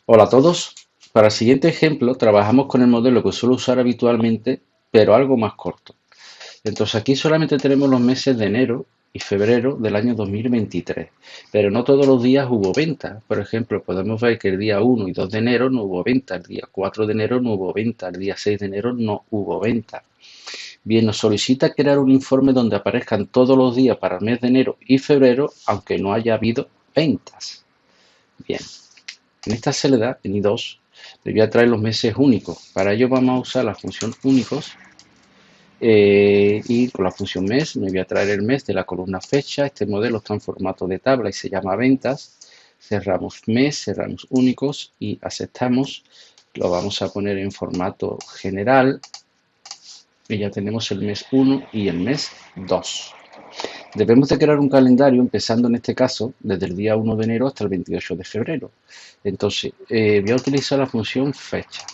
Hola a todos. Para el siguiente ejemplo trabajamos con el modelo que suelo usar habitualmente, pero algo más corto. Entonces aquí solamente tenemos los meses de enero y febrero del año 2023, pero no todos los días hubo venta. Por ejemplo, podemos ver que el día 1 y 2 de enero no hubo venta, el día 4 de enero no hubo venta, el día 6 de enero no hubo venta. Bien, nos solicita crear un informe donde aparezcan todos los días para el mes de enero y febrero, aunque no haya habido ventas. Bien, en esta celda, en I2, le voy a traer los meses únicos. Para ello vamos a usar la función únicos y con la función mes me voy a traer el mes de la columna fecha. Este modelo está en formato de tabla y se llama ventas. Cerramos mes, cerramos únicos y aceptamos. Lo vamos a poner en formato general y ya tenemos el mes 1 y el mes 2. Debemos de crear un calendario empezando en este caso desde el día 1 de enero hasta el 28 de febrero. Entonces, voy a utilizar la función fecha,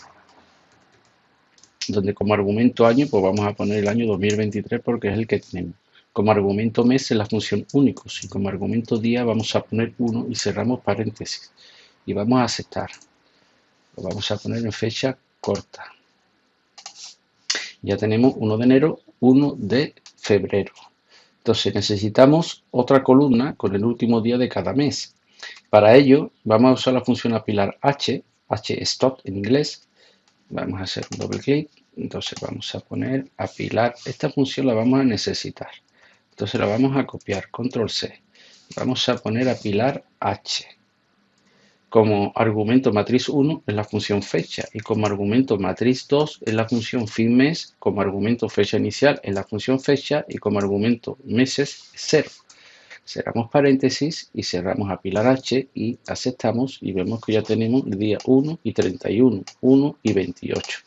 donde como argumento año, pues vamos a poner el año 2023 porque es el que tenemos. Como argumento mes es la función únicos y como argumento día vamos a poner 1 y cerramos paréntesis. Y vamos a aceptar. Lo vamos a poner en fecha corta. Ya tenemos 1 de enero, 1 de febrero. Entonces necesitamos otra columna con el último día de cada mes. Para ello vamos a usar la función apilar stop en inglés. Vamos a hacer un doble clic. Entonces vamos a poner apilar. Esta función la vamos a necesitar. Entonces la vamos a copiar, control C. Vamos a poner apilar H. Como argumento matriz 1 es la función fecha y como argumento matriz 2 es la función fin mes, como argumento fecha inicial es la función fecha y como argumento meses es 0. Cerramos paréntesis y cerramos a pilar H y aceptamos y vemos que ya tenemos el día 1 y 31, 1 y 28.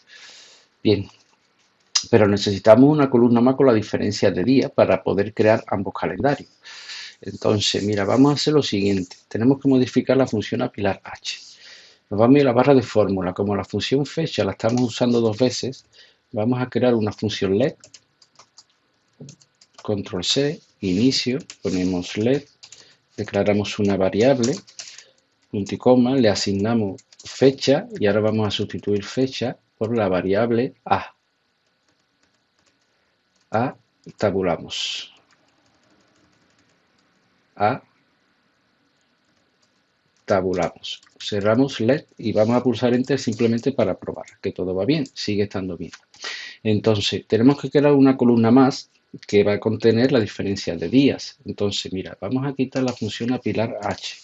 Bien, pero necesitamos una columna más con la diferencia de día para poder crear ambos calendarios. Entonces, mira, vamos a hacer lo siguiente. Tenemos que modificar la función a pilar H. Nos vamos a ir a la barra de fórmula. Como la función fecha la estamos usando dos veces, vamos a crear una función LED. Control C, inicio, ponemos LED, declaramos una variable, punto y coma, le asignamos fecha y ahora vamos a sustituir fecha por la variable A. A, tabulamos. A, tabulamos. Cerramos LED y vamos a pulsar Enter simplemente para probar que todo va bien, sigue estando bien. Entonces, tenemos que crear una columna más que va a contener la diferencia de días. Entonces, mira, vamos a quitar la función apilar H.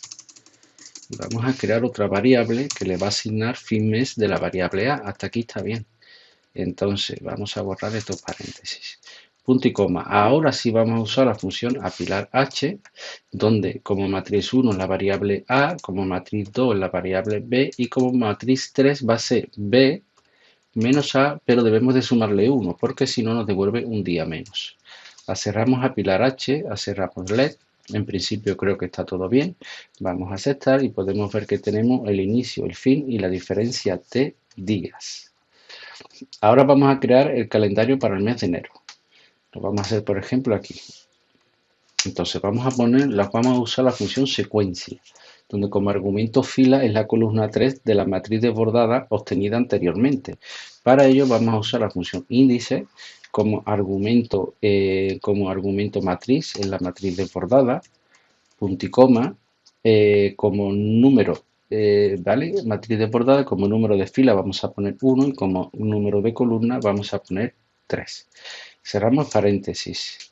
Y vamos a crear otra variable que le va a asignar fin mes de la variable A. Hasta aquí está bien. Entonces, vamos a borrar estos paréntesis. Punto y coma. Ahora sí vamos a usar la función apilar H, donde como matriz 1 es la variable A, como matriz 2 es la variable B y como matriz 3 va a ser B menos A, pero debemos de sumarle 1, porque si no nos devuelve un día menos. Cerramos a pilar H, cerramos LED. En principio creo que está todo bien. Vamos a aceptar y podemos ver que tenemos el inicio, el fin y la diferencia de días. Ahora vamos a crear el calendario para el mes de enero. Lo vamos a hacer, por ejemplo, aquí. Entonces vamos a usar la función secuencia, donde como argumento fila es la columna 3 de la matriz desbordada obtenida anteriormente. Para ello vamos a usar la función índice como argumento matriz en la matriz desbordada, punto y coma, como número, ¿vale? Matriz desbordada, como número de fila vamos a poner 1 y como número de columna vamos a poner 3. Cerramos paréntesis.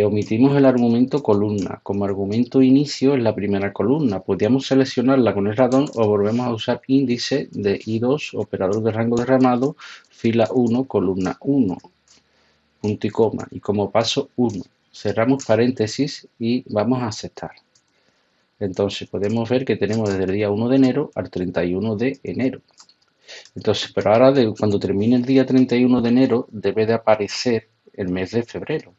Omitimos el argumento columna. Como argumento inicio es la primera columna. Podríamos seleccionarla con el ratón o volvemos a usar índice de I2, operador de rango derramado, fila 1, columna 1, punto y coma. Y como paso 1. Cerramos paréntesis y vamos a aceptar. Entonces podemos ver que tenemos desde el día 1 de enero al 31 de enero. Entonces, pero ahora cuando termine el día 31 de enero debe de aparecer el mes de febrero.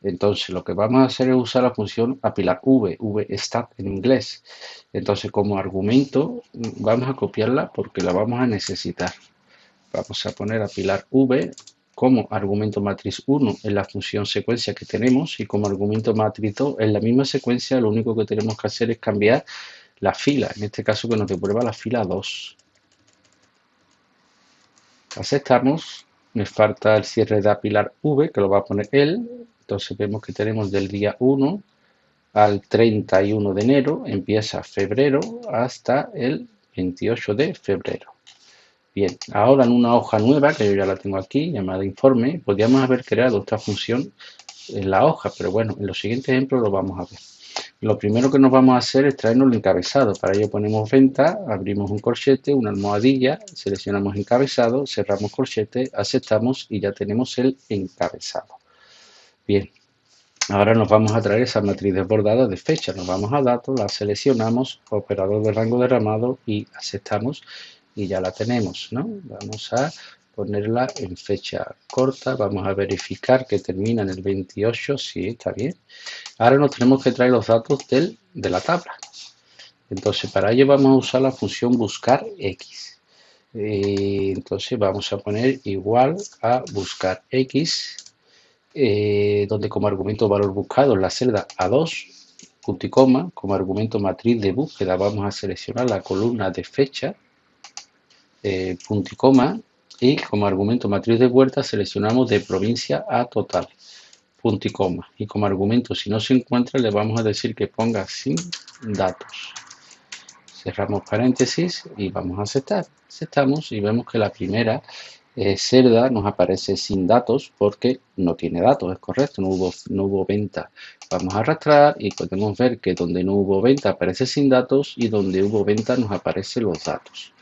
Entonces, lo que vamos a hacer es usar la función apilar vstat en inglés. Entonces, como argumento, vamos a copiarla porque la vamos a necesitar. Vamos a poner apilar v como argumento matriz 1 en la función secuencia que tenemos y como argumento matriz 2 en la misma secuencia, lo único que tenemos que hacer es cambiar la fila, en este caso que nos devuelva la fila 2. Aceptamos, me falta el cierre de apilar V, que lo va a poner él, entonces vemos que tenemos del día 1 al 31 de enero, empieza febrero hasta el 28 de febrero. Bien, ahora en una hoja nueva, que yo ya la tengo aquí, llamada informe, podríamos haber creado esta función en la hoja, pero bueno, en los siguientes ejemplos lo vamos a ver. Lo primero que nos vamos a hacer es traernos el encabezado. Para ello ponemos venta, abrimos un corchete, una almohadilla, seleccionamos encabezado, cerramos corchete, aceptamos y ya tenemos el encabezado. Bien, ahora nos vamos a traer esa matriz desbordada de fecha. Nos vamos a datos, la seleccionamos, operador de rango derramado y aceptamos y ya la tenemos, ¿no? Vamos a ponerla en fecha corta, vamos a verificar que termina en el 28, sí, está bien. Ahora nos tenemos que traer los datos de la tabla. Entonces, para ello vamos a usar la función buscar x. Entonces, vamos a poner igual a buscar x, donde como argumento valor buscado en la celda A2, punto y coma, como argumento matriz de búsqueda vamos a seleccionar la columna de fecha, punto y coma, y como argumento matriz de vuelta seleccionamos de provincia a total, punto y coma, y como argumento si no se encuentra le vamos a decir que ponga sin datos. Cerramos paréntesis y vamos a aceptar. Aceptamos y vemos que la primera celda nos aparece sin datos porque no tiene datos, es correcto, no hubo venta. Vamos a arrastrar y podemos ver que donde no hubo venta aparece sin datos y donde hubo venta nos aparecen los datos.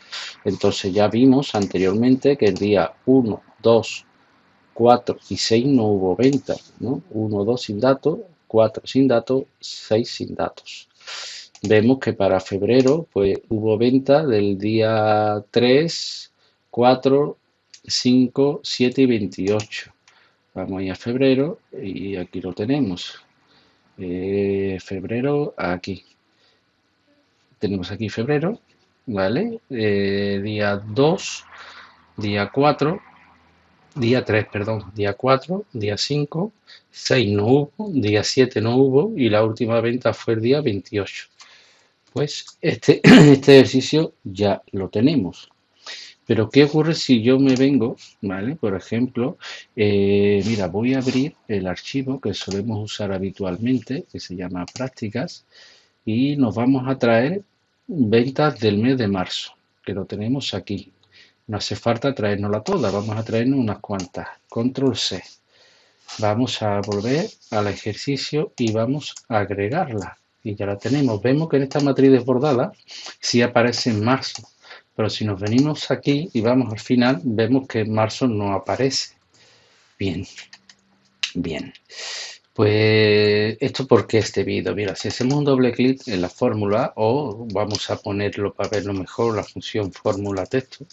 Entonces ya vimos anteriormente que el día 1, 2, 4 y 6 no hubo venta, ¿no? 1, 2 sin datos, 4 sin datos, 6 sin datos. Vemos que para febrero pues hubo venta del día 3, 4, 5, 7 y 28. Vamos a ir a febrero y aquí lo tenemos. Febrero, aquí. Tenemos aquí febrero, ¿vale? Día 2, día 4, día 3, perdón, día 4, día 5, 6 no hubo, día 7 no hubo y la última venta fue el día 28. Pues este ejercicio ya lo tenemos. Pero ¿qué ocurre si yo me vengo, ¿vale? Por ejemplo, mira, voy a abrir el archivo que solemos usar habitualmente, que se llama prácticas, y nos vamos a traer ventas del mes de marzo, que lo tenemos aquí. No hace falta traérnosla toda, vamos a traernos unas cuantas. Control C. Vamos a volver al ejercicio y vamos a agregarla. Y ya la tenemos. Vemos que en esta matriz desbordada sí aparece en marzo. Pero si nos venimos aquí y vamos al final, vemos que en marzo no aparece. Bien. Bien. Pues esto porque es debido. Mira, si hacemos un doble clic en la fórmula o vamos a ponerlo para verlo mejor, la función fórmula texto,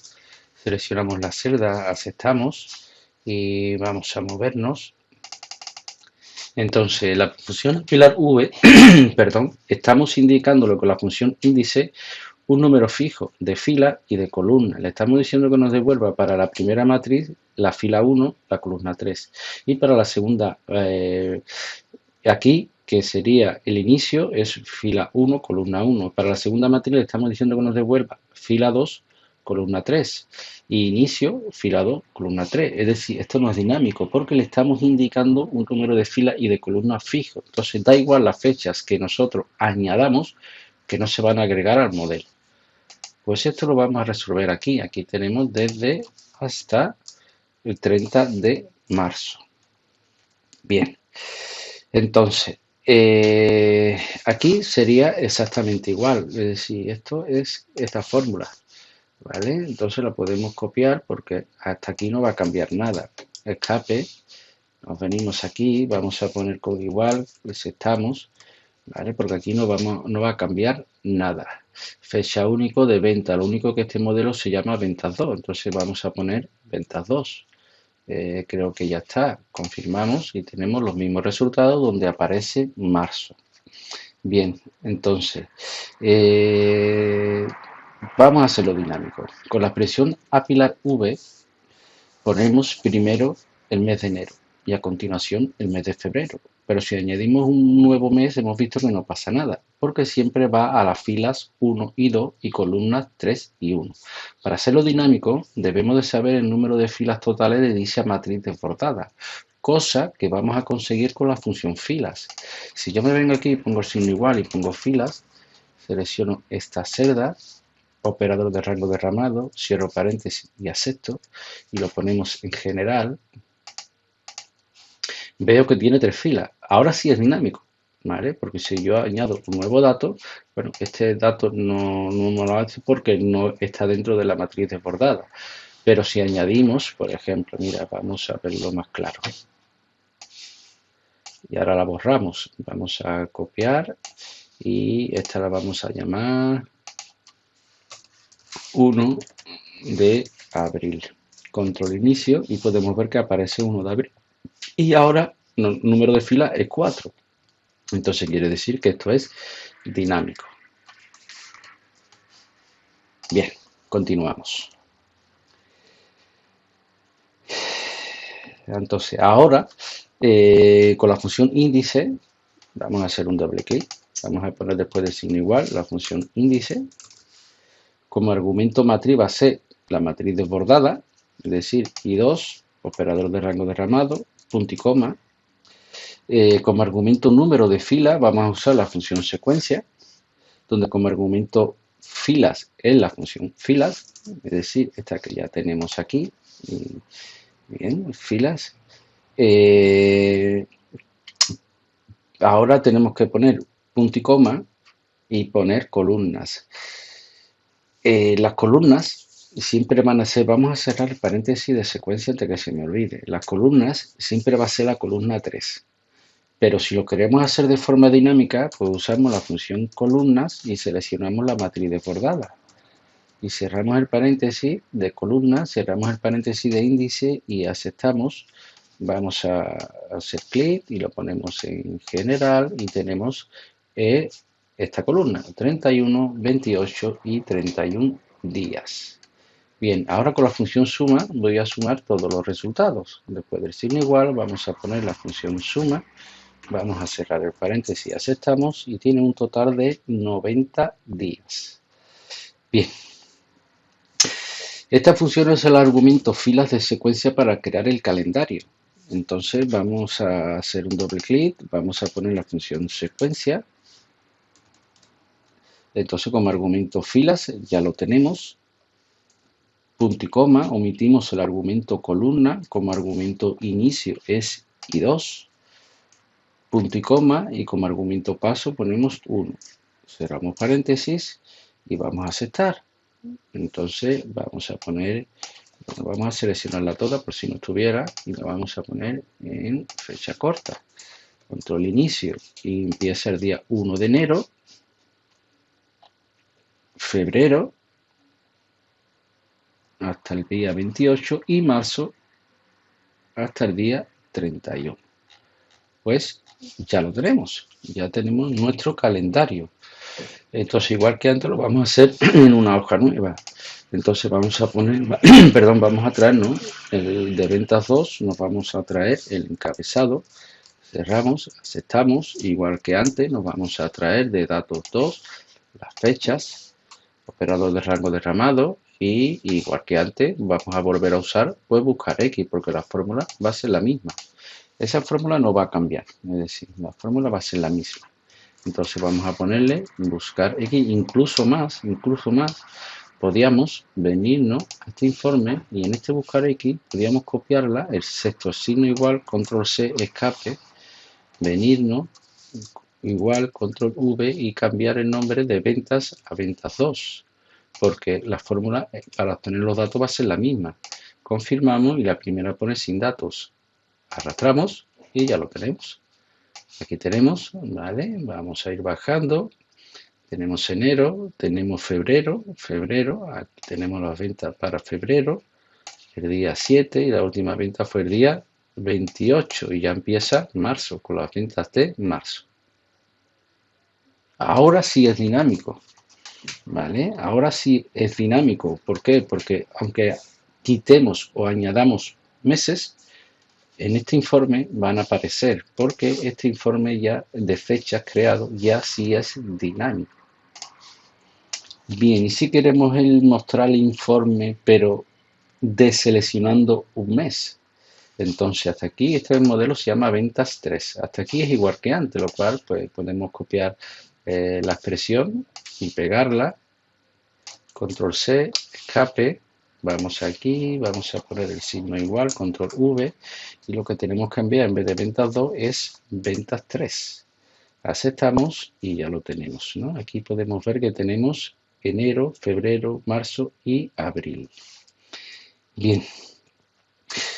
seleccionamos la celda, aceptamos y vamos a movernos. Entonces, la función pilar V, perdón, estamos indicándolo con la función índice un número fijo de fila y de columna. Le estamos diciendo que nos devuelva para la primera matriz la fila 1, la columna 3. Y para la segunda, aquí, que sería el inicio, es fila 1, columna 1. Para la segunda matriz le estamos diciendo que nos devuelva fila 2, columna 3. Y inicio, fila 2, columna 3. Es decir, esto no es dinámico porque le estamos indicando un número de fila y de columna fijo. Entonces, da igual las fechas que nosotros añadamos que no se van a agregar al modelo. Pues esto lo vamos a resolver aquí. Aquí tenemos desde hasta el 30 de marzo. Bien. Entonces, aquí sería exactamente igual. Es decir, esto es esta fórmula. ¿Vale? Entonces la podemos copiar porque hasta aquí no va a cambiar nada. Escape. Nos venimos aquí. Vamos a poner código igual. Aceptamos. ¿Vale? Porque aquí no va a cambiar nada. Fecha único de venta. Lo único que este modelo se llama ventas 2. Entonces vamos a poner ventas 2. Creo que ya está. Confirmamos y tenemos los mismos resultados donde aparece marzo. Bien, entonces vamos a hacerlo dinámico. Con la expresión apilar V ponemos primero el mes de enero. y a continuación el mes de febrero. Pero si añadimos un nuevo mes hemos visto que no pasa nada, porque siempre va a las filas 1 y 2 y columnas 3 y 1. Para hacerlo dinámico debemos de saber el número de filas totales de dicha matriz desbordada, cosa que vamos a conseguir con la función filas. Si yo me vengo aquí y pongo el signo igual y pongo filas, selecciono esta celda, operador de rango derramado, cierro paréntesis y acepto, y lo ponemos en general, veo que tiene 3 filas. Ahora sí es dinámico, ¿vale? Porque si yo añado un nuevo dato, bueno, este dato no lo hace porque no está dentro de la matriz desbordada. Pero si añadimos, por ejemplo, mira, vamos a verlo más claro. Y ahora la borramos. Vamos a copiar y esta la vamos a llamar 1 de abril. Control inicio y podemos ver que aparece 1 de abril. Y ahora el número de fila es 4. Entonces quiere decir que esto es dinámico. Bien, continuamos. Entonces ahora con la función índice vamos a hacer un doble clic. Vamos a poner después del signo igual la función índice. Como argumento matriz va a ser la matriz desbordada, es decir, I2, operador de rango derramado, punto y coma. Como argumento número de fila vamos a usar la función secuencia, donde como argumento filas es la función filas, es decir, esta que ya tenemos aquí. Bien, filas. Ahora tenemos que poner punto y coma y poner columnas. Las columnas siempre van a ser, vamos a cerrar el paréntesis de secuencia antes que se me olvide. Las columnas siempre va a ser la columna 3. Pero si lo queremos hacer de forma dinámica, pues usamos la función columnas y seleccionamos la matriz desbordada. Y cerramos el paréntesis de columna, cerramos el paréntesis de índice y aceptamos. Vamos a hacer clic y lo ponemos en general y tenemos esta columna, 31, 28 y 31 días. Bien, ahora con la función suma voy a sumar todos los resultados. Después del signo igual vamos a poner la función suma. Vamos a cerrar el paréntesis, aceptamos y tiene un total de 90 días. Bien. Esta función es el argumento filas de secuencia para crear el calendario. Entonces vamos a hacer un doble clic, vamos a poner la función secuencia. Entonces como argumento filas ya lo tenemos. Punto y coma, omitimos el argumento columna, como argumento inicio es I2. Punto y coma y como argumento paso ponemos 1. Cerramos paréntesis y vamos a aceptar. Entonces vamos a poner, bueno, vamos a seleccionarla toda por si no estuviera y la vamos a poner en fecha corta. Control inicio y empieza el día 1 de enero, febrero hasta el día 28 y marzo hasta el día 31. Pues ya lo tenemos, ya tenemos nuestro calendario. Entonces igual que antes lo vamos a hacer en una hoja nueva. Entonces vamos a poner, perdón, vamos a traernos el de ventas 2, nos vamos a traer el encabezado, cerramos, aceptamos, igual que antes nos vamos a traer de datos 2 las fechas, operador de rango derramado y igual que antes vamos a volver a usar pues buscar X porque la fórmula va a ser la misma. Esa fórmula no va a cambiar, es decir, la fórmula va a ser la misma. Entonces vamos a ponerle buscar X, incluso más, podíamos venirnos a este informe y en este buscar X podíamos copiarla, el sexto signo igual, control C, escape, venirnos igual, control V y cambiar el nombre de ventas a ventas 2, porque la fórmula para obtener los datos va a ser la misma. Confirmamos y la primera pone sin datos. Arrastramos y ya lo tenemos. Aquí tenemos, ¿vale? Vamos a ir bajando. Tenemos enero, tenemos febrero, aquí tenemos las ventas para febrero, el día 7 y la última venta fue el día 28 y ya empieza marzo, con las ventas de marzo. Ahora sí es dinámico, ¿vale? Ahora sí es dinámico. ¿Por qué? Porque aunque quitemos o añadamos meses, en este informe van a aparecer, porque este informe ya de fechas creado ya sí es dinámico. Bien, y si queremos mostrar el informe, pero deseleccionando un mes. Entonces, hasta aquí, este modelo se llama ventas 3. Hasta aquí es igual que antes, lo cual pues, podemos copiar la expresión y pegarla. Control C, escape. Vamos aquí, vamos a poner el signo igual, control V. Y lo que tenemos que enviar en vez de ventas 2 es ventas 3. Aceptamos y ya lo tenemos, ¿no? Aquí podemos ver que tenemos enero, febrero, marzo y abril. Bien.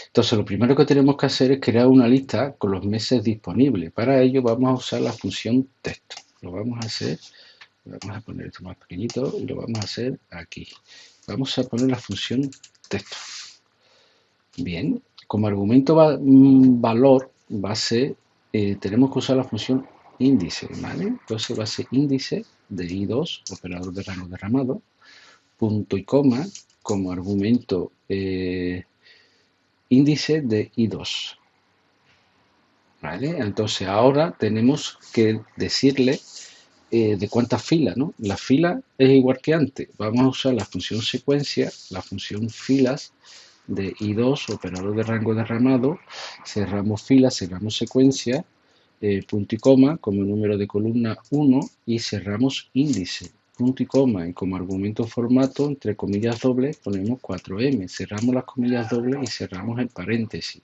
Entonces, lo primero que tenemos que hacer es crear una lista con los meses disponibles. Para ello vamos a usar la función texto. Lo vamos a hacer, vamos a poner esto más pequeñito y lo vamos a hacer aquí. Vamos a poner la función texto. Bien, como argumento valor va a ser, tenemos que usar la función índice, ¿vale? Entonces va a ser índice de I2, operador de rango derramado, punto y coma, como argumento índice de I2. ¿Vale? Entonces ahora tenemos que decirle de cuántas filas, ¿no? La fila es igual que antes. Vamos a usar la función secuencia, la función filas de I2, operador de rango derramado, cerramos filas, cerramos secuencia, punto y coma como número de columna 1 y cerramos índice, punto y coma, y como argumento formato, entre comillas dobles, ponemos 4M, cerramos las comillas dobles y cerramos el paréntesis.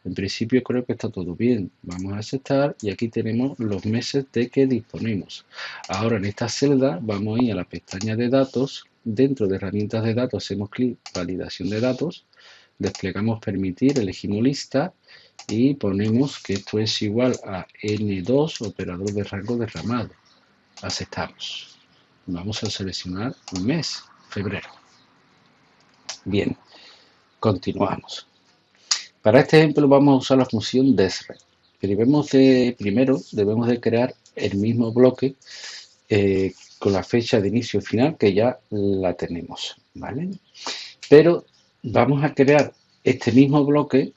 En principio creo que está todo bien, vamos a aceptar y aquí tenemos los meses de que disponemos. Ahora en esta celda vamos a ir a la pestaña de datos, dentro de herramientas de datos hacemos clic validación de datos, desplegamos permitir, elegimos lista y ponemos que esto es igual a N2, operador de rango derramado. Aceptamos. Vamos a seleccionar un mes, febrero. Bien, continuamos. Para este ejemplo vamos a usar la función desred. Primero debemos de crear el mismo bloque con la fecha de inicio y final que ya la tenemos, ¿vale? Pero vamos a crear este mismo bloque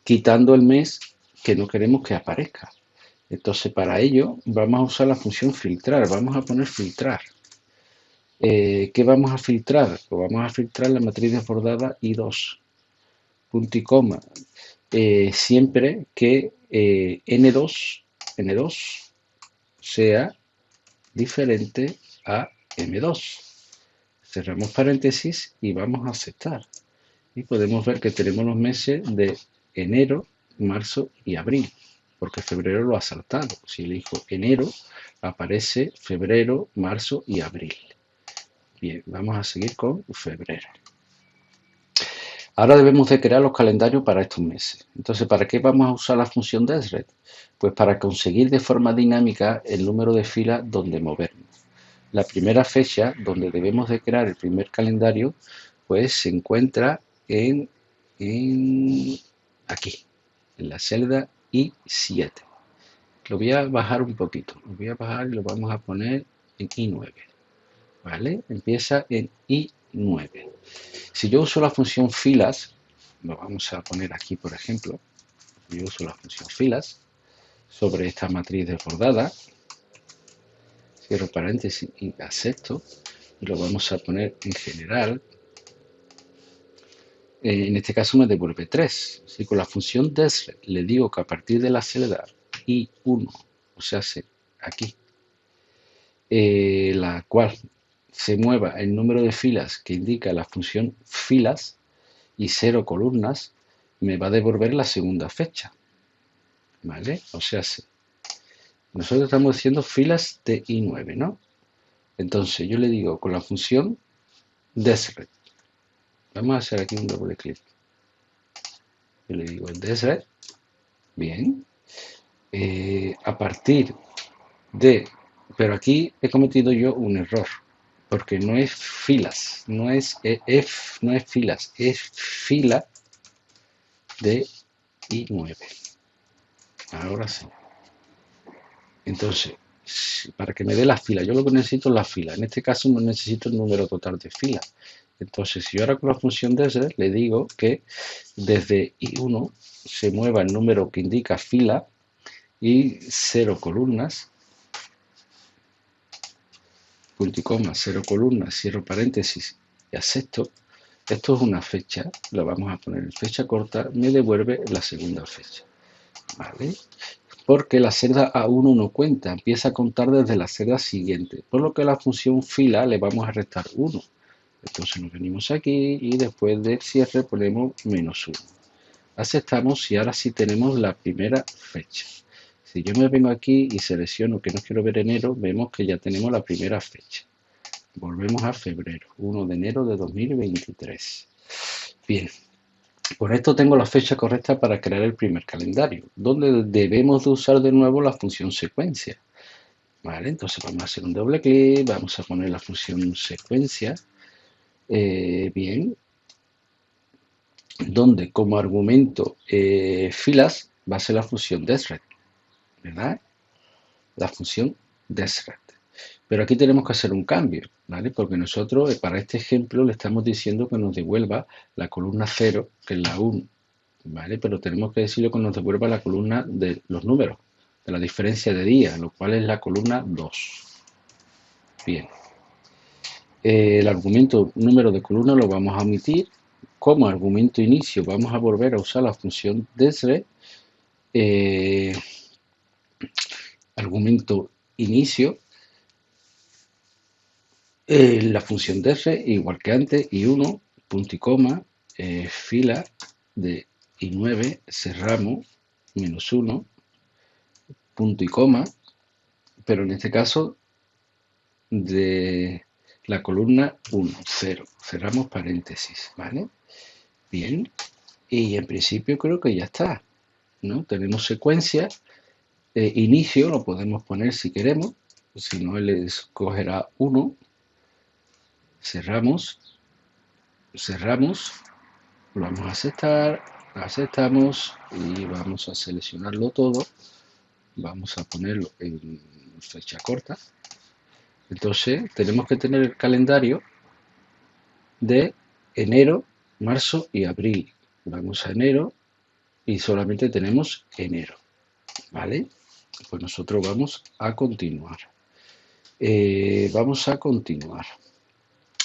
quitando el mes que no queremos que aparezca. Entonces, para ello vamos a usar la función filtrar. Vamos a poner filtrar. ¿Qué vamos a filtrar? Pues vamos a filtrar la matriz desbordada I2. Punto y coma. Siempre que N2 sea diferente a M2. Cerramos paréntesis y vamos a aceptar. Y podemos ver que tenemos los meses de enero, marzo y abril, porque febrero lo ha saltado. Si elijo enero, aparece febrero, marzo y abril. Bien, vamos a seguir con febrero. Ahora debemos de crear los calendarios para estos meses. Entonces, ¿para qué vamos a usar la función desred? Pues para conseguir de forma dinámica el número de filas donde movernos. La primera fecha donde debemos de crear el primer calendario, pues se encuentra aquí, en la celda I7. Lo voy a bajar un poquito, lo voy a bajar y lo vamos a poner en I9, ¿vale? Empieza en I9. Si yo uso la función filas, lo vamos a poner aquí, por ejemplo, yo uso la función filas sobre esta matriz desbordada, cierro paréntesis y acepto, y lo vamos a poner en general. En este caso me devuelve 3. Si con la función desred le digo que a partir de la celda I1, o sea, aquí, la cual se mueva el número de filas que indica la función filas y 0 columnas, me va a devolver la segunda fecha. ¿Vale? O sea, nosotros estamos diciendo filas de I9, ¿no? Entonces yo le digo con la función desred. Vamos a hacer aquí un doble clic. Yo le digo desred. Bien. A partir de... Pero aquí he cometido yo un error. Porque no es filas. No es filas. Es fila de I9. Ahora sí. Entonces, para que me dé las filas, yo lo que necesito es las filas. En este caso no necesito el número total de filas. Entonces, si yo ahora con la función desde le digo que desde I1 se mueva el número que indica fila y 0 columnas, punto y coma, 0 columnas, cierro paréntesis y acepto. Esto es una fecha, la vamos a poner en fecha corta, me devuelve la segunda fecha, ¿vale? Porque la celda A1 no cuenta, empieza a contar desde la celda siguiente, por lo que a la función fila le vamos a restar 1. Entonces nos venimos aquí y después del cierre ponemos -1. Aceptamos y ahora sí tenemos la primera fecha. Si yo me vengo aquí y selecciono que no quiero ver enero, vemos que ya tenemos la primera fecha. Volvemos a febrero, 1 de enero de 2023. Bien, con esto tengo la fecha correcta para crear el primer calendario, donde debemos de usar de nuevo la función secuencia. Vale, entonces vamos a hacer un doble clic, vamos a poner la función secuencia. Bien, donde como argumento filas va a ser la función desret, ¿verdad? La función desret. Pero aquí tenemos que hacer un cambio, ¿vale? Porque nosotros para este ejemplo le estamos diciendo que nos devuelva la columna 0, que es la 1, ¿vale? Pero tenemos que decirle que nos devuelva la columna de los números, de la diferencia de días, lo cual es la columna 2. Bien. El argumento número de columna lo vamos a omitir. Como argumento inicio vamos a volver a usar la función desre. Argumento inicio. La función desre, igual que antes, i1, punto y coma, fila de i9, cerramos, -1, punto y coma, pero en este caso de la columna 1, 0, cerramos paréntesis, ¿vale? Bien, y en principio creo que ya está, ¿no? Tenemos secuencia, inicio lo podemos poner si queremos, si no él escogerá 1, cerramos, lo vamos a aceptar, aceptamos y vamos a seleccionarlo todo, vamos a ponerlo en fecha corta. Entonces tenemos que tener el calendario de enero, marzo y abril. Vamos a enero y solamente tenemos enero, ¿vale? Pues nosotros vamos a continuar. Vamos a continuar.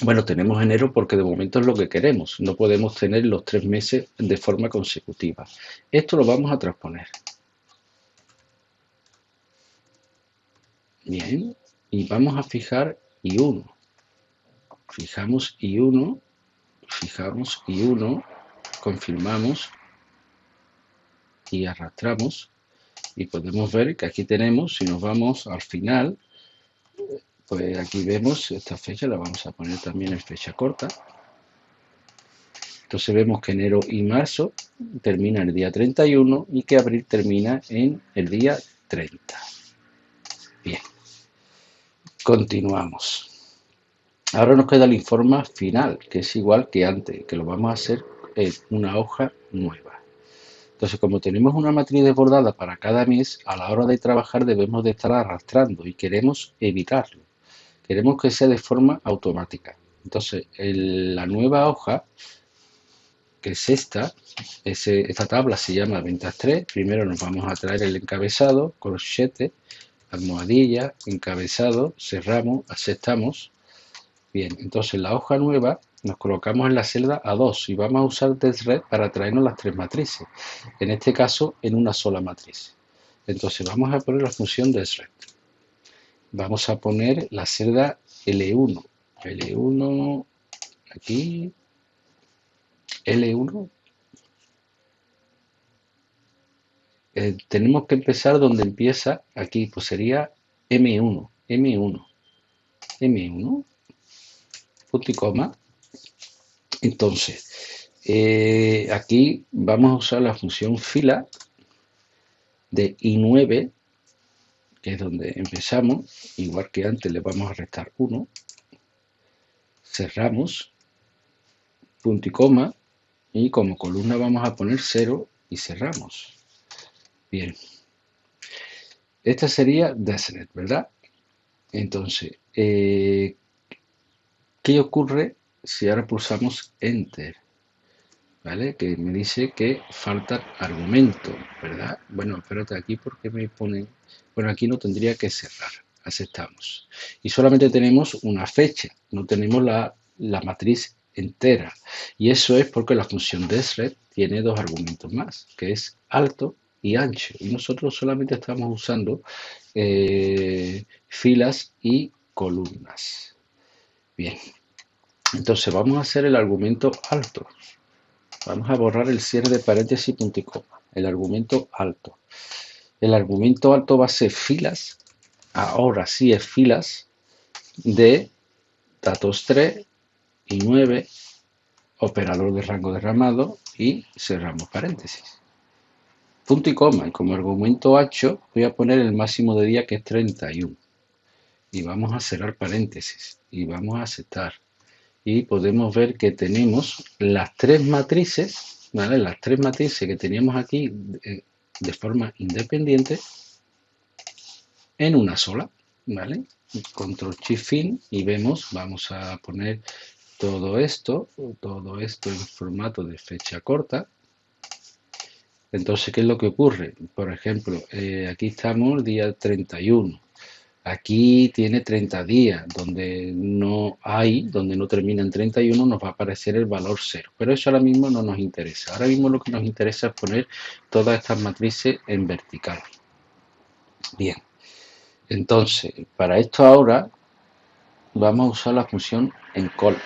Bueno, tenemos enero porque de momento es lo que queremos. No podemos tener los 3 meses de forma consecutiva. Esto lo vamos a transponer. Bien, y vamos a fijar I1. Fijamos I1, fijamos I1, confirmamos y arrastramos. Y podemos ver que aquí tenemos, si nos vamos al final, pues aquí vemos esta fecha, la vamos a poner también en fecha corta. Entonces vemos que enero y marzo terminan el día 31 y que abril termina en el día 30. Bien, continuamos. Ahora nos queda el informe final, que es igual que antes, que lo vamos a hacer en una hoja nueva. Entonces, como tenemos una matriz desbordada para cada mes, a la hora de trabajar debemos de estar arrastrando y queremos evitarlo. Queremos que sea de forma automática. Entonces, la nueva hoja, que es esta tabla se llama ventas 3. Primero nos vamos a traer el encabezado, corchete, almohadilla, encabezado, cerramos, aceptamos. Bien, entonces la hoja nueva nos colocamos en la celda A2 y vamos a usar desred para traernos las 3 matrices. En este caso, en una sola matriz. Entonces vamos a poner la función desred. Vamos a poner la celda L1. L1, aquí, L1. Tenemos que empezar donde empieza aquí, pues sería M1, M1, M1, punto y coma. Entonces, aquí vamos a usar la función fila de I9, que es donde empezamos, igual que antes le vamos a restar 1, cerramos, punto y coma, y como columna vamos a poner 0 y cerramos. Bien, esta sería desnet, ¿verdad? Entonces, ¿qué ocurre si ahora pulsamos Enter, ¿vale? Que me dice que falta argumento, ¿verdad? Bueno, espérate aquí porque me pone... Bueno, aquí no tendría que cerrar. Aceptamos. Y solamente tenemos una fecha, no tenemos la matriz entera. Y eso es porque la función deslet tiene dos argumentos más, que es alto y ancho. Y nosotros solamente estamos usando filas y columnas. Bien, entonces vamos a hacer el argumento alto. Vamos a borrar el cierre de paréntesis, punto y coma. El argumento alto. El argumento alto va a ser filas. Ahora sí es filas de datos 3 y 9, operador de rango derramado y cerramos paréntesis. Punto y coma. Y como argumento 8 voy a poner el máximo de día que es 31. Y vamos a cerrar paréntesis. Y vamos a aceptar. Y podemos ver que tenemos las tres matrices, ¿vale? Las tres matrices que teníamos aquí de forma independiente en una sola, ¿vale? Control Shift Fin y vemos, vamos a poner todo esto en formato de fecha corta. Entonces, ¿qué es lo que ocurre? Por ejemplo, aquí estamos día 31. Aquí tiene 30 días, donde no termina en 31, nos va a aparecer el valor 0. Pero eso ahora mismo no nos interesa. Ahora mismo lo que nos interesa es poner todas estas matrices en vertical. Bien, entonces, para esto ahora vamos a usar la función encall.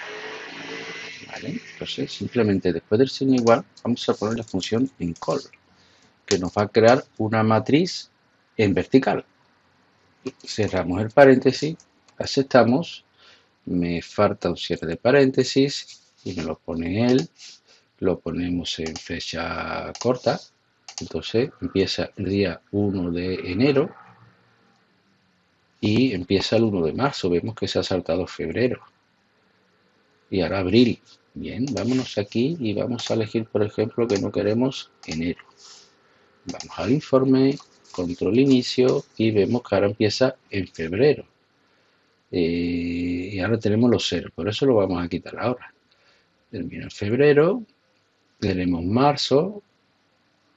¿Vale? Entonces, simplemente después del signo igual, vamos a poner la función encall, que nos va a crear una matriz en vertical. Cerramos el paréntesis, aceptamos. Me falta un cierre de paréntesis y me lo pone él, lo ponemos en fecha corta, entonces empieza el día 1 de enero y empieza el 1 de marzo, vemos que se ha saltado febrero y ahora abril. Bien, vámonos aquí y vamos a elegir, por ejemplo, que no queremos enero. Vamos al informe, control inicio y vemos que ahora empieza en febrero. Y ahora tenemos los ceros, por eso lo vamos a quitar ahora. Termina en febrero, tenemos marzo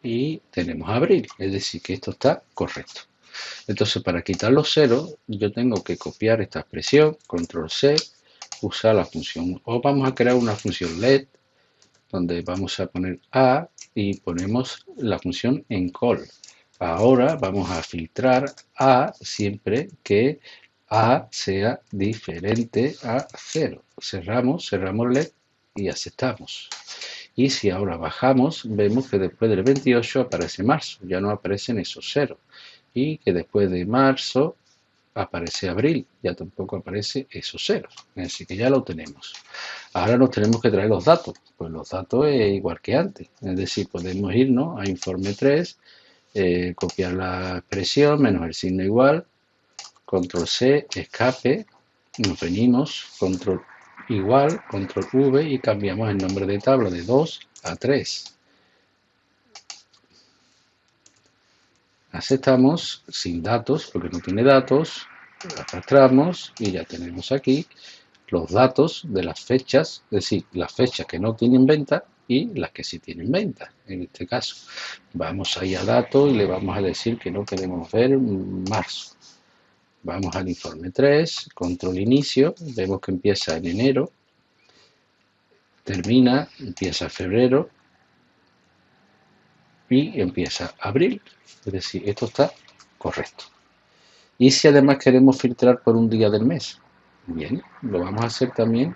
y tenemos abril, es decir, que esto está correcto. Entonces, para quitar los ceros, yo tengo que copiar esta expresión, control C, usar la función, o vamos a crear una función let, donde vamos a poner a y ponemos la función encall. Ahora vamos a filtrar a siempre que a sea diferente a 0. Cerramos let y aceptamos. Y si ahora bajamos, vemos que después del 28 aparece marzo, ya no aparecen esos ceros. Y que después de marzo aparece abril, ya tampoco aparece esos ceros. Así que ya lo tenemos. Ahora nos tenemos que traer los datos. Pues los datos es igual que antes. Es decir, podemos irnos a informe 3, copiar la expresión, menos el signo igual, control C, escape, nos venimos, control igual, control V y cambiamos el nombre de tabla de 2 a 3. Aceptamos sin datos, porque no tiene datos, arrastramos y ya tenemos aquí los datos de las fechas, es decir, las fechas que no tienen venta y las que sí tienen venta, en este caso. Vamos ahí a datos y le vamos a decir que no queremos ver marzo. Vamos al informe 3, control inicio, vemos que empieza en enero, termina, empieza febrero y empieza abril. Es decir, esto está correcto. Y si además queremos filtrar por un día del mes, bien, lo vamos a hacer también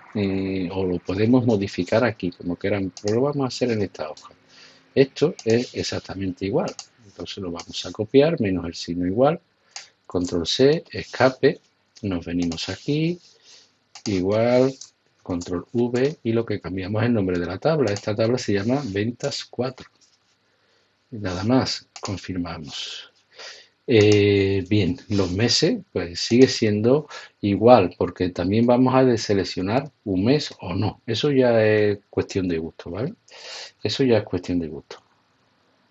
o lo podemos modificar aquí, como queramos, pero lo vamos a hacer en esta hoja. Esto es exactamente igual. Entonces lo vamos a copiar, menos el signo igual, control C, escape, nos venimos aquí, igual, control V y lo que cambiamos es el nombre de la tabla. Esta tabla se llama ventas 4. Y nada más, confirmamos. Bien, los meses pues sigue siendo igual porque también vamos a deseleccionar un mes o no. Eso ya es cuestión de gusto, ¿vale? Eso ya es cuestión de gusto.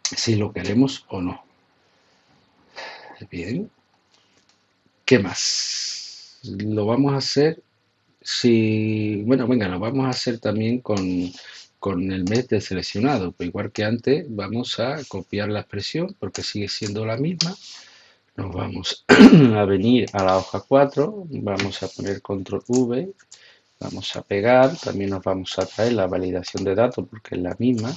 Si lo queremos o no. Bien. ¿Qué más? Lo vamos a hacer si, bueno, venga, lo vamos a hacer también con el mes de seleccionado. Pues igual que antes, vamos a copiar la expresión porque sigue siendo la misma. Nos vamos a venir a la hoja 4, vamos a poner control V, vamos a pegar, también nos vamos a traer la validación de datos porque es la misma.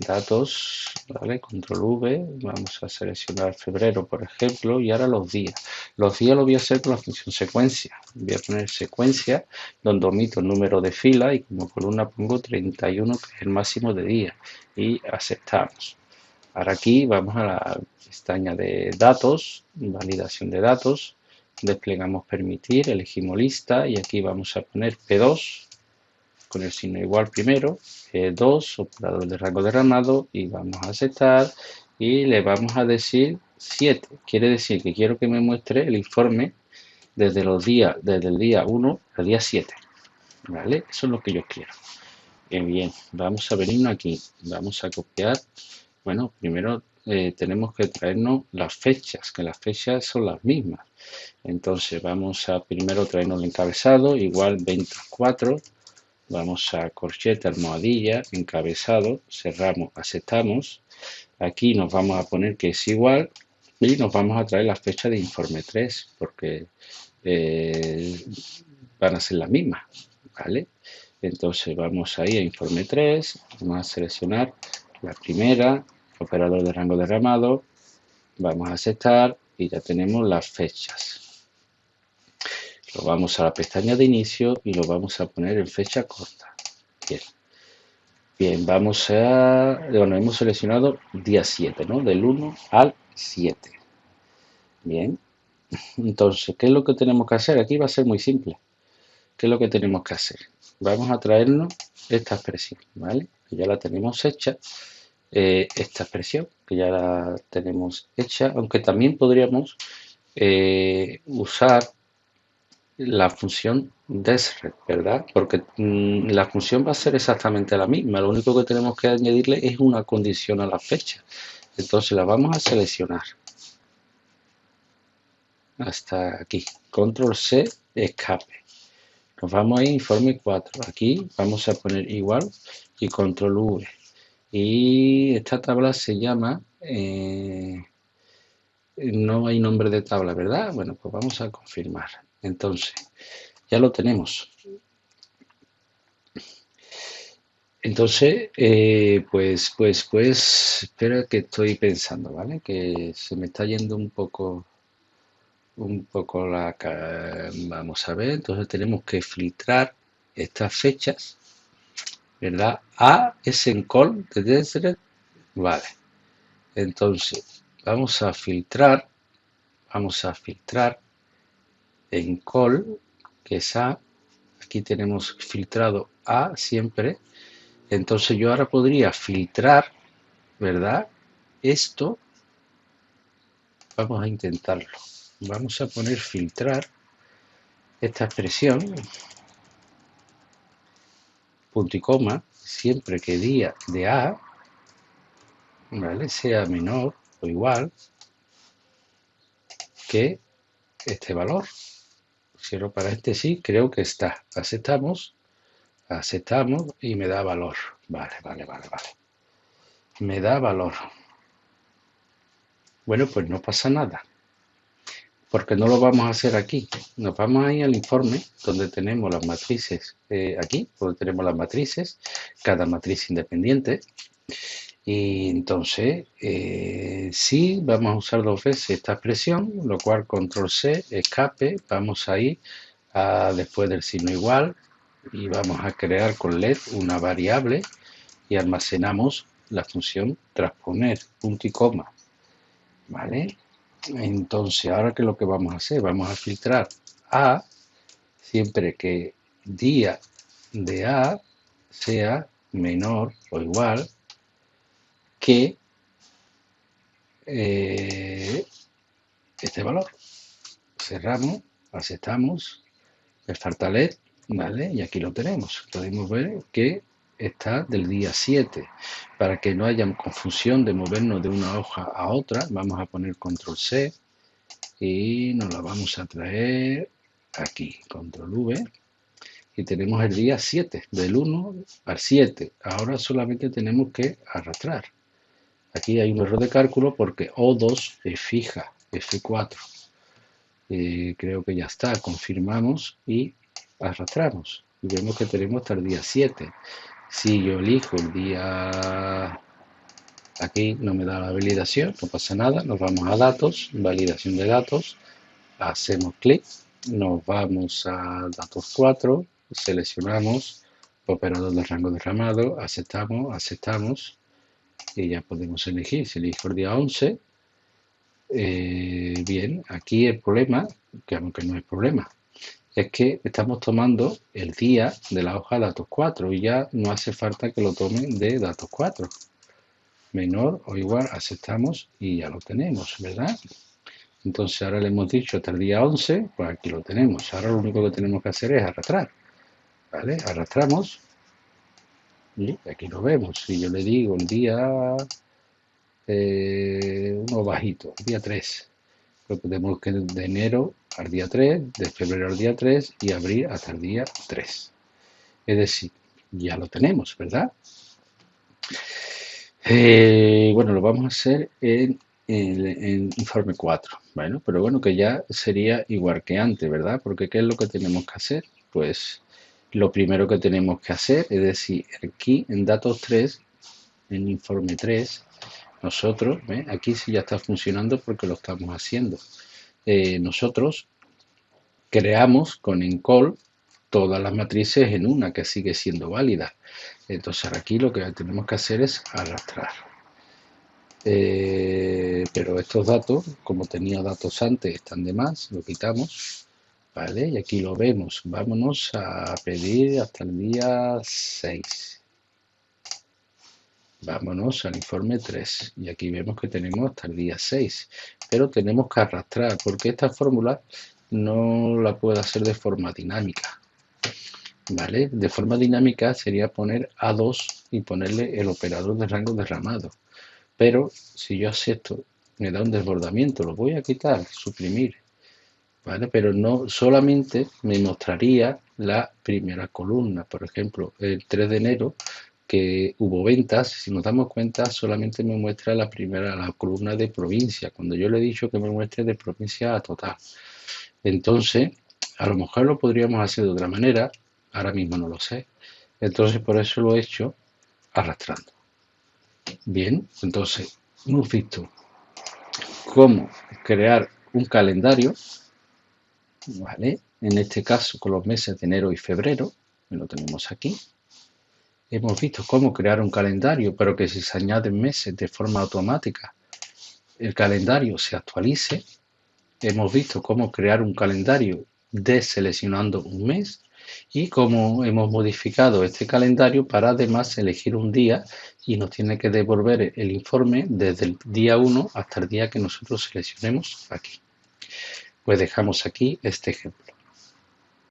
Datos, ¿vale? Control V, vamos a seleccionar febrero, por ejemplo, y ahora los días. Los días lo voy a hacer con la función secuencia. Voy a poner secuencia, donde omito el número de fila y como columna pongo 31, que es el máximo de días, y aceptamos. Ahora aquí vamos a la pestaña de datos, validación de datos, desplegamos permitir, elegimos lista y aquí vamos a poner P2 con el signo igual primero, 2, operador de rango derramado y vamos a aceptar y le vamos a decir 7. Quiere decir que quiero que me muestre el informe desde el día 1 al día 7. ¿Vale? Eso es lo que yo quiero. Bien, vamos a venirnos aquí, vamos a copiar. Bueno, primero tenemos que traernos las fechas, que las fechas son las mismas. Entonces vamos a primero traernos el encabezado, igual 24. Vamos a corchete, almohadilla, encabezado, cerramos, aceptamos. Aquí nos vamos a poner que es igual y nos vamos a traer la fecha de informe 3 porque van a ser las mismas, ¿vale? Entonces vamos ahí a informe 3, vamos a seleccionar la primera, operador de rango derramado, vamos a aceptar y ya tenemos las fechas. Lo vamos a la pestaña de inicio y lo vamos a poner en fecha corta. Bien. Bien, vamos a... Bueno, hemos seleccionado día 7, ¿no? Del 1 al 7. Bien. Entonces, ¿qué es lo que tenemos que hacer? Aquí va a ser muy simple. ¿Qué es lo que tenemos que hacer? Vamos a traernos esta expresión, ¿vale? Que ya la tenemos hecha. Esta expresión, que ya la tenemos hecha, aunque también podríamos usar la función desret, ¿verdad? Porque la función va a ser exactamente la misma. Lo único que tenemos que añadirle es una condición a la fecha. Entonces la vamos a seleccionar hasta aquí. Control C, escape. Nos vamos a ir informe 4. Aquí vamos a poner igual y control V. Y esta tabla se llama... no hay nombre de tabla, ¿verdad? Bueno, pues vamos a confirmar. Entonces, ya lo tenemos. Entonces, espera que estoy pensando, ¿vale? Que se me está yendo un poco vamos a ver, entonces tenemos que filtrar estas fechas, ¿verdad? A es en call de Deseret, vale. Entonces, vamos a filtrar en call, que es A, aquí tenemos filtrado A siempre, entonces yo ahora podría filtrar, ¿verdad? Esto, vamos a intentarlo. Vamos a poner filtrar esta expresión, punto y coma, siempre que día de A, ¿vale? Sea menor o igual que este valor. Cierro paréntesis, creo que está. Aceptamos y me da valor. Vale. Me da valor. Bueno, pues no pasa nada, porque no lo vamos a hacer aquí. Nos vamos a ir al informe donde tenemos las matrices, aquí, donde tenemos las matrices, cada matriz independiente. Y entonces, sí, vamos a usar 2 veces esta expresión, lo cual control C, escape, vamos a ir después del signo igual y vamos a crear con LED una variable y almacenamos la función transponer, punto y coma, ¿vale? Entonces, ahora ¿qué es lo que vamos a hacer? Vamos a filtrar A siempre que día de A sea menor o igual que este valor. Cerramos, aceptamos, el falta LED, ¿vale? Y aquí lo tenemos. Podemos ver que está del día 7. Para que no haya confusión de movernos de una hoja a otra, vamos a poner control C y nos la vamos a traer aquí, control V, y tenemos el día 7, del 1 al 7. Ahora solamente tenemos que arrastrar. Aquí hay un error de cálculo porque O2 es fija, F4. Creo que ya está, confirmamos y arrastramos. Y vemos que tenemos hasta el día 7. Si yo elijo el día, aquí no me da la validación, no pasa nada, nos vamos a datos, validación de datos, hacemos clic, nos vamos a datos 4, seleccionamos operador de rango derramado, aceptamos y ya podemos elegir. Si elijo el día 11, bien, aquí el problema, que aunque no es problema, es que estamos tomando el día de la hoja datos 4 y ya no hace falta que lo tomen de datos 4. Menor o igual, aceptamos y ya lo tenemos, ¿verdad? Entonces ahora le hemos dicho hasta el día 11, pues aquí lo tenemos. Ahora lo único que tenemos que hacer es arrastrar, ¿vale? Arrastramos y aquí lo vemos. Si yo le digo el día uno bajito, el día 3, pues tenemos que de enero al día 3, de febrero al día 3 y abril hasta el día 3. Es decir, ya lo tenemos, ¿verdad? Bueno, lo vamos a hacer en informe 4, bueno, pero bueno, que ya sería igual que antes, ¿verdad? Porque ¿qué es lo que tenemos que hacer? Pues lo primero que tenemos que hacer, es decir, aquí en datos 3, en informe 3, nosotros, ¿ves? Aquí sí ya está funcionando porque lo estamos haciendo. Nosotros creamos con encall todas las matrices en una que sigue siendo válida. Entonces aquí lo que tenemos que hacer es arrastrar. Pero estos datos, como tenía datos antes, están de más, lo quitamos, ¿vale? Y aquí lo vemos. Vámonos a pedir hasta el día 6. Vámonos al informe 3 y aquí vemos que tenemos hasta el día 6, pero tenemos que arrastrar porque esta fórmula no la puedo hacer de forma dinámica, ¿vale? De forma dinámica sería poner A2 y ponerle el operador de rango derramado, pero si yo acepto me da un desbordamiento, lo voy a quitar, suprimir, ¿vale? Pero no solamente me mostraría la primera columna, por ejemplo, el 3 de enero que hubo ventas, si nos damos cuenta, solamente me muestra la columna de provincia, cuando yo le he dicho que me muestre de provincia a total. Entonces, a lo mejor lo podríamos hacer de otra manera, ahora mismo no lo sé. Entonces, por eso lo he hecho arrastrando. Bien, entonces, hemos visto cómo crear un calendario, ¿vale? En este caso, con los meses de enero y febrero, lo tenemos aquí. Hemos visto cómo crear un calendario, pero que si se añaden meses de forma automática, el calendario se actualice. Hemos visto cómo crear un calendario deseleccionando un mes y cómo hemos modificado este calendario para además elegir un día y nos tiene que devolver el informe desde el día 1 hasta el día que nosotros seleccionemos aquí. Pues dejamos aquí este ejemplo.